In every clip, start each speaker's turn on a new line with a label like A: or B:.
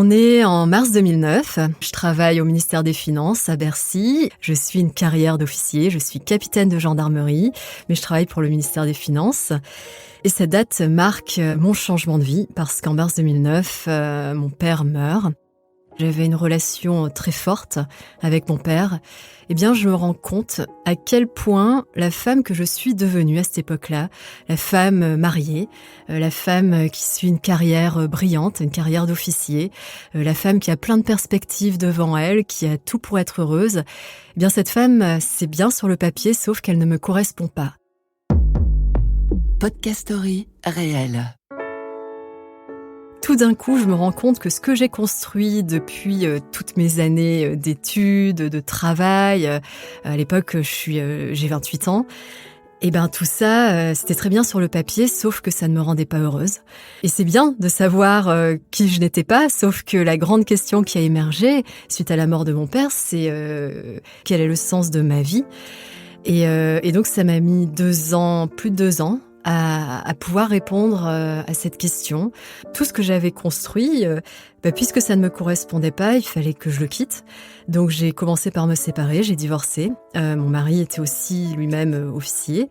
A: On est en mars 2009. Je travaille au ministère des Finances à Bercy. Je suis une carrière d'officier. Je suis capitaine de gendarmerie, mais je travaille pour le ministère des Finances. Et cette date marque mon changement de vie parce qu'en mars 2009, mon père meurt. J'avais une relation très forte avec mon père. Eh bien, je me rends compte à quel point la femme que je suis devenue à cette époque-là, la femme mariée, la femme qui suit une carrière brillante, une carrière d'officier, la femme qui a plein de perspectives devant elle, qui a tout pour être heureuse, eh bien, cette femme, c'est bien sur le papier, sauf qu'elle ne me correspond pas.
B: Podcast Story réel.
A: Tout d'un coup, je me rends compte que ce que j'ai construit depuis toutes mes années d'études, de travail, à l'époque j'ai 28 ans, et ben tout ça, c'était très bien sur le papier, sauf que ça ne me rendait pas heureuse. Et c'est bien de savoir qui je n'étais pas, sauf que la grande question qui a émergé suite à la mort de mon père, c'est quel est le sens de ma vie ? Et donc ça m'a mis plus de 2 ans, à pouvoir répondre à cette question. Tout ce que j'avais construit, puisque ça ne me correspondait pas, il fallait que je le quitte. Donc j'ai commencé par me séparer, j'ai divorcé. Mon mari était aussi lui-même officier.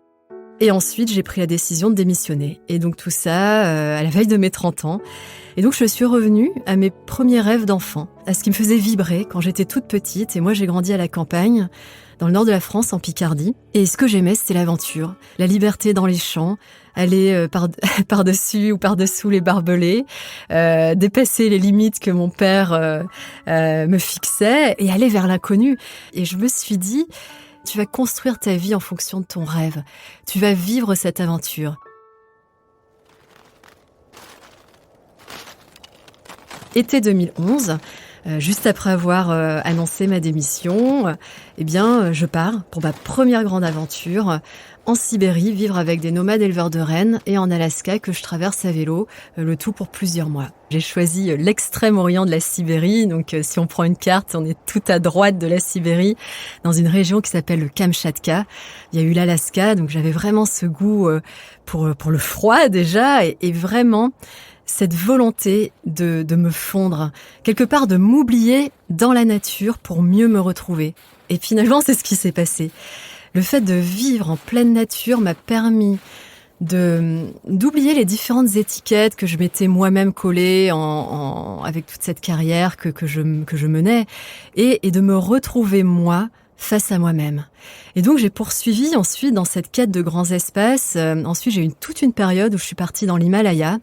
A: Et ensuite, j'ai pris la décision de démissionner. Et donc tout ça, à la veille de mes 30 ans. Et donc je suis revenue à mes premiers rêves d'enfant, à ce qui me faisait vibrer quand j'étais toute petite. Et moi, j'ai grandi à la campagne, dans le nord de la France, en Picardie. Et ce que j'aimais, c'était l'aventure, la liberté dans les champs, aller par-dessus ou par-dessous les barbelés, dépasser les limites que mon père me fixait et aller vers l'inconnu. Et je me suis dit, tu vas construire ta vie en fonction de ton rêve. Tu vas vivre cette aventure. Été 2011, juste après avoir annoncé ma démission, je pars pour ma première grande aventure en Sibérie, vivre avec des nomades éleveurs de rennes et en Alaska que je traverse à vélo, le tout pour plusieurs mois. J'ai choisi l'extrême orient de la Sibérie, donc si on prend une carte, on est tout à droite de la Sibérie, dans une région qui s'appelle le Kamchatka. Il y a eu l'Alaska, donc j'avais vraiment ce goût pour le froid déjà, et vraiment cette volonté de me fondre, quelque part de m'oublier dans la nature pour mieux me retrouver. Et finalement, c'est ce qui s'est passé. Le fait de vivre en pleine nature m'a permis d'oublier les différentes étiquettes que je m'étais moi-même collées avec toute cette carrière que je menais et de me retrouver moi face à moi-même. Et donc j'ai poursuivi ensuite dans cette quête de grands espaces. Ensuite j'ai eu toute une période où je suis partie dans l'Himalaya.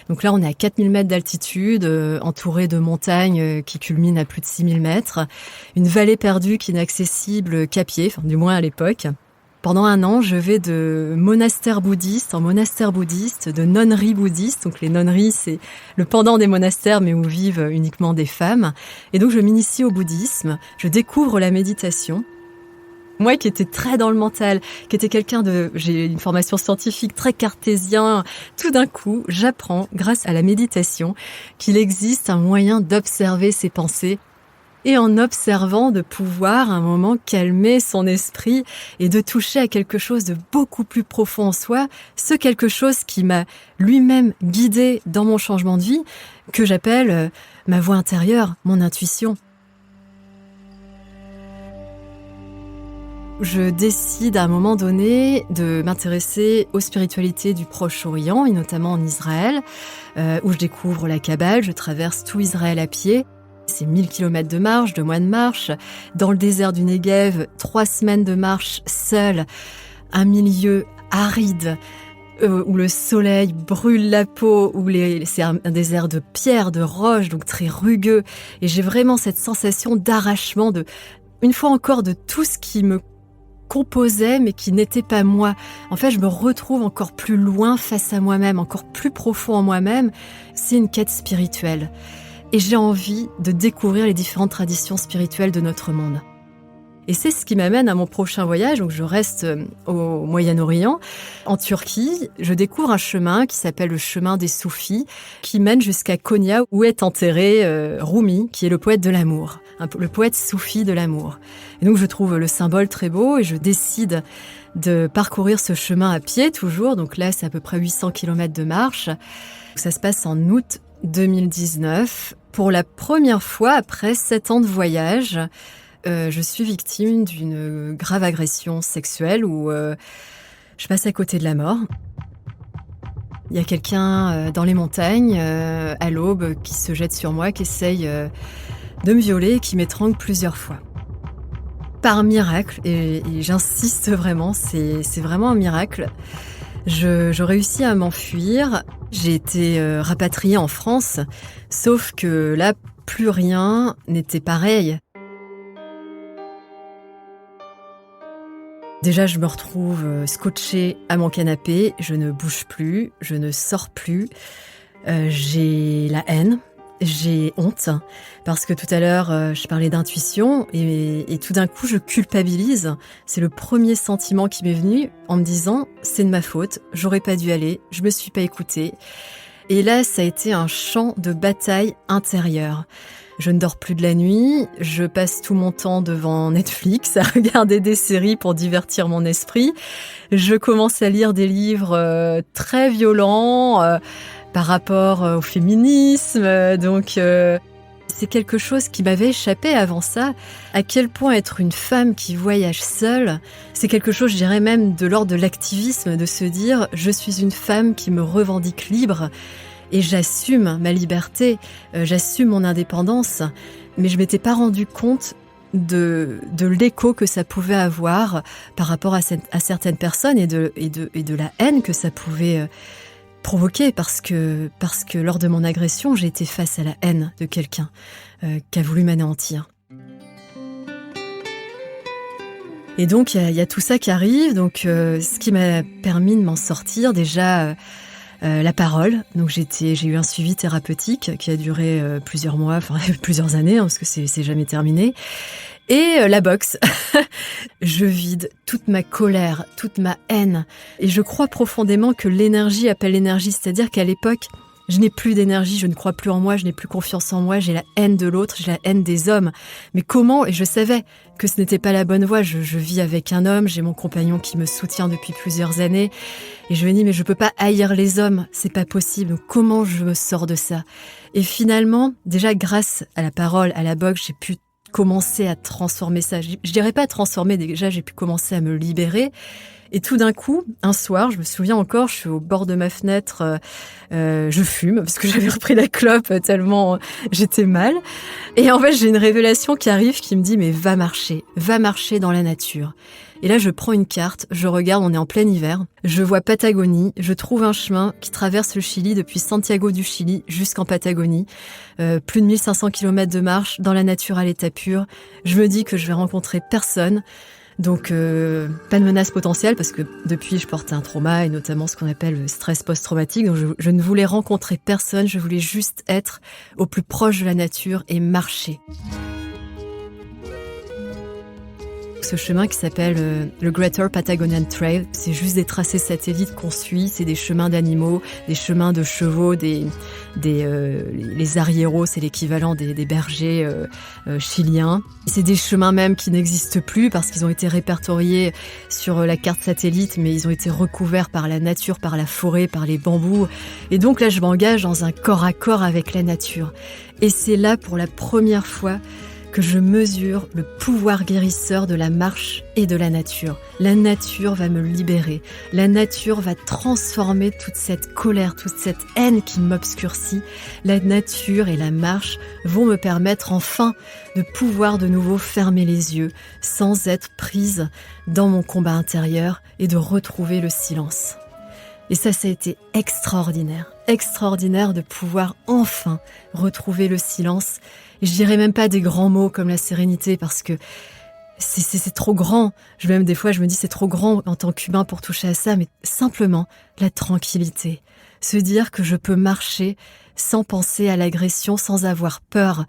A: Donc là on est à 4000 mètres d'altitude, entouré de montagnes qui culminent à plus de 6000 mètres. Une vallée perdue qui n'est accessible qu'à pied, enfin du moins à l'époque. Pendant 1 an, je vais de monastère bouddhiste en monastère bouddhiste, de nonnerie bouddhiste. Donc les nonneries, c'est le pendant des monastères, mais où vivent uniquement des femmes. Et donc je m'initie au bouddhisme, je découvre la méditation. Moi qui étais très dans le mental, qui était j'ai une formation scientifique très cartésien, tout d'un coup, j'apprends, grâce à la méditation, qu'il existe un moyen d'observer ses pensées et en observant de pouvoir à un moment calmer son esprit et de toucher à quelque chose de beaucoup plus profond en soi, ce quelque chose qui m'a lui-même guidée dans mon changement de vie, que j'appelle ma voix intérieure, mon intuition. Je décide à un moment donné de m'intéresser aux spiritualités du Proche-Orient, et notamment en Israël, où je découvre la Kabbale, je traverse tout Israël à pied. C'est 1000 km de marche, 2 mois de marche. Dans le désert du Negev, 3 semaines de marche seule, un milieu aride, où le soleil brûle la peau, c'est un désert de pierre, de roche, donc très rugueux. Et j'ai vraiment cette sensation d'arrachement, une fois encore, de tout ce qui me composait, mais qui n'était pas moi. En fait, je me retrouve encore plus loin face à moi-même, encore plus profond en moi-même. C'est une quête spirituelle. Et j'ai envie de découvrir les différentes traditions spirituelles de notre monde. Et c'est ce qui m'amène à mon prochain voyage. Donc je reste au Moyen-Orient, en Turquie. Je découvre un chemin qui s'appelle le chemin des soufis, qui mène jusqu'à Konya, où est enterré Rumi, qui est le poète de l'amour, le poète soufi de l'amour. Et donc je trouve le symbole très beau et je décide de parcourir ce chemin à pied toujours. Donc là, c'est à peu près 800 km de marche. Ça se passe en août 2019, pour la première fois après 7 ans de voyage, je suis victime d'une grave agression sexuelle où je passe à côté de la mort. Il y a quelqu'un dans les montagnes, à l'aube, qui se jette sur moi, qui essaye de me violer et qui m'étrangle plusieurs fois. Par miracle, et j'insiste vraiment, c'est vraiment un miracle, je réussis à m'enfuir. J'ai été rapatriée en France, sauf que là, plus rien n'était pareil. Déjà, je me retrouve scotchée à mon canapé, je ne bouge plus, je ne sors plus. J'ai la haine, j'ai honte, parce que tout à l'heure, je parlais d'intuition et tout d'un coup, je culpabilise. C'est le premier sentiment qui m'est venu en me disant « c'est de ma faute, j'aurais pas dû aller, je me suis pas écoutée ». Et là, ça a été un champ de bataille intérieure. Je ne dors plus de la nuit, je passe tout mon temps devant Netflix à regarder des séries pour divertir mon esprit. Je commence à lire des livres très violents par rapport au féminisme. Donc, c'est quelque chose qui m'avait échappé avant ça. À quel point être une femme qui voyage seule, c'est quelque chose, je dirais même, de l'ordre de l'activisme, de se dire « je suis une femme qui me revendique libre ». Et j'assume ma liberté, j'assume mon indépendance, mais je m'étais pas rendu compte de l'écho que ça pouvait avoir par rapport à certaines personnes et de la haine que ça pouvait provoquer parce que lors de mon agression, j'ai été face à la haine de quelqu'un qui a voulu m'anéantir. Et donc il y a tout ça qui arrive, donc ce qui m'a permis de m'en sortir déjà. La parole, donc j'ai eu un suivi thérapeutique qui a duré plusieurs mois, enfin plusieurs années, parce que c'est jamais terminé. Et la boxe, je vide toute ma colère, toute ma haine. Et je crois profondément que l'énergie appelle l'énergie, c'est-à-dire qu'à l'époque, je n'ai plus d'énergie, je ne crois plus en moi, je n'ai plus confiance en moi, j'ai la haine de l'autre, j'ai la haine des hommes. Mais comment ? Et je savais que ce n'était pas la bonne voie. Je vis avec un homme, j'ai mon compagnon qui me soutient depuis plusieurs années. Et je me dis, mais je peux pas haïr les hommes, c'est pas possible. Donc comment je me sors de ça ? Et finalement, déjà grâce à la parole, à la boxe, j'ai pu commencer à transformer ça. Je dirais pas transformer, déjà j'ai pu commencer à me libérer. Et tout d'un coup, un soir, je me souviens encore, je suis au bord de ma fenêtre, je fume, parce que j'avais repris la clope tellement j'étais mal. Et en fait, j'ai une révélation qui arrive qui me dit « mais va marcher dans la nature ». Et là, je prends une carte, je regarde, on est en plein hiver, je vois Patagonie, je trouve un chemin qui traverse le Chili depuis Santiago du Chili jusqu'en Patagonie. Plus de 1500 km de marche, dans la nature à l'état pur. Je me dis que je vais rencontrer personne. Donc, pas de menace potentielle parce que depuis, je porte un trauma et notamment ce qu'on appelle le stress post-traumatique. Donc, je ne voulais rencontrer personne, je voulais juste être au plus proche de la nature et marcher. Ce chemin qui s'appelle le Greater Patagonian Trail, c'est juste des tracés satellites qu'on suit, c'est des chemins d'animaux, des chemins de chevaux, les arrieros, c'est l'équivalent des bergers chiliens. C'est des chemins même qui n'existent plus parce qu'ils ont été répertoriés sur la carte satellite, mais ils ont été recouverts par la nature, par la forêt, par les bambous. Et donc là, je m'engage dans un corps à corps avec la nature. Et c'est là, pour la première fois, que je mesure le pouvoir guérisseur de la marche et de la nature. La nature va me libérer. La nature va transformer toute cette colère, toute cette haine qui m'obscurcit. La nature et la marche vont me permettre enfin de pouvoir de nouveau fermer les yeux sans être prise dans mon combat intérieur et de retrouver le silence. Et ça a été extraordinaire de pouvoir enfin retrouver le silence. Et je dirais même pas des grands mots comme la sérénité parce que c'est trop grand. Même des fois, je me dis c'est trop grand en tant qu'humain pour toucher à ça, mais simplement la tranquillité. Se dire que je peux marcher sans penser à l'agression, sans avoir peur.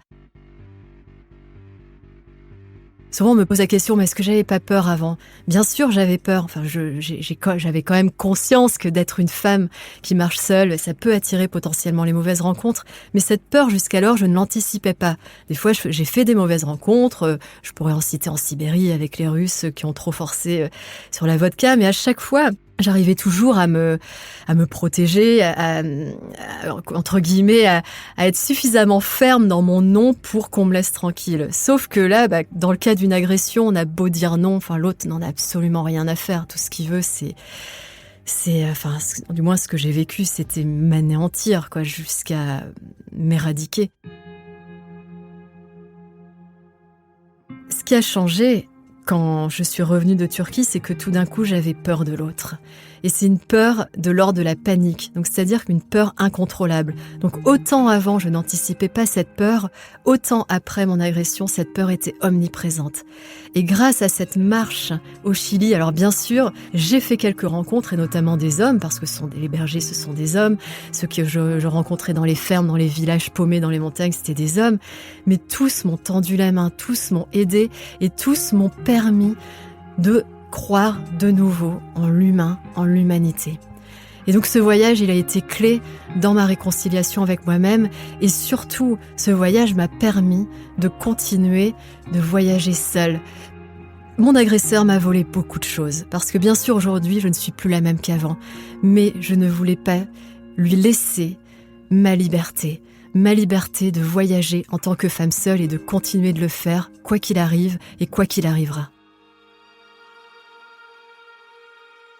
A: Souvent, on me pose la question, mais est-ce que j'avais pas peur avant ? Bien sûr, j'avais peur. Enfin, j'avais quand même conscience que d'être une femme qui marche seule, ça peut attirer potentiellement les mauvaises rencontres. Mais cette peur, jusqu'alors, je ne l'anticipais pas. Des fois, j'ai fait des mauvaises rencontres. Je pourrais en citer en Sibérie avec les Russes qui ont trop forcé sur la vodka. Mais à chaque fois, j'arrivais toujours à me protéger, entre guillemets, à être suffisamment ferme dans mon non pour qu'on me laisse tranquille. Sauf que là, dans le cas d'une agression, on a beau dire non, l'autre n'en a absolument rien à faire. Tout ce qu'il veut, du moins ce que j'ai vécu, c'était m'anéantir, jusqu'à m'éradiquer. Ce qui a changé quand je suis revenue de Turquie, c'est que tout d'un coup, j'avais peur de l'autre. Et c'est une peur de l'ordre de la panique, donc c'est-à-dire qu'une peur incontrôlable. Donc autant avant, je n'anticipais pas cette peur, autant après mon agression, cette peur était omniprésente. Et grâce à cette marche au Chili, alors bien sûr, j'ai fait quelques rencontres, et notamment des hommes, parce que les bergers, ce sont des hommes. Ceux que je rencontrais dans les fermes, dans les villages paumés, dans les montagnes, c'était des hommes. Mais tous m'ont tendu la main, tous m'ont aidé, et tous m'ont permis de croire de nouveau en l'humain, en l'humanité. Et donc ce voyage, il a été clé dans ma réconciliation avec moi-même, et surtout, ce voyage m'a permis de continuer de voyager seule. Mon agresseur m'a volé beaucoup de choses, parce que bien sûr aujourd'hui, je ne suis plus la même qu'avant, mais je ne voulais pas lui laisser ma liberté de voyager en tant que femme seule et de continuer de le faire, quoi qu'il arrive et quoi qu'il arrivera.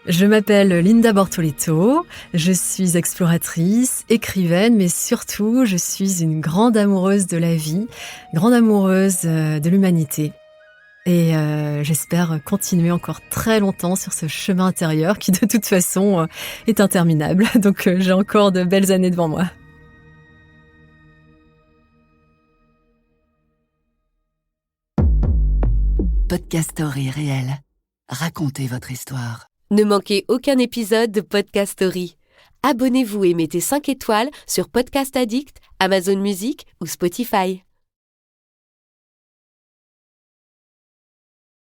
A: Je m'appelle Linda Bortoleto, je suis exploratrice, écrivaine, mais surtout je suis une grande amoureuse de la vie, grande amoureuse de l'humanité. Et j'espère continuer encore très longtemps sur ce chemin intérieur qui de toute façon est interminable. Donc j'ai encore de belles années devant moi.
B: Podcast Story réel. Racontez votre histoire.
C: Ne manquez aucun épisode de Podcast Story. Abonnez-vous et mettez 5 étoiles sur Podcast Addict, Amazon Music ou Spotify.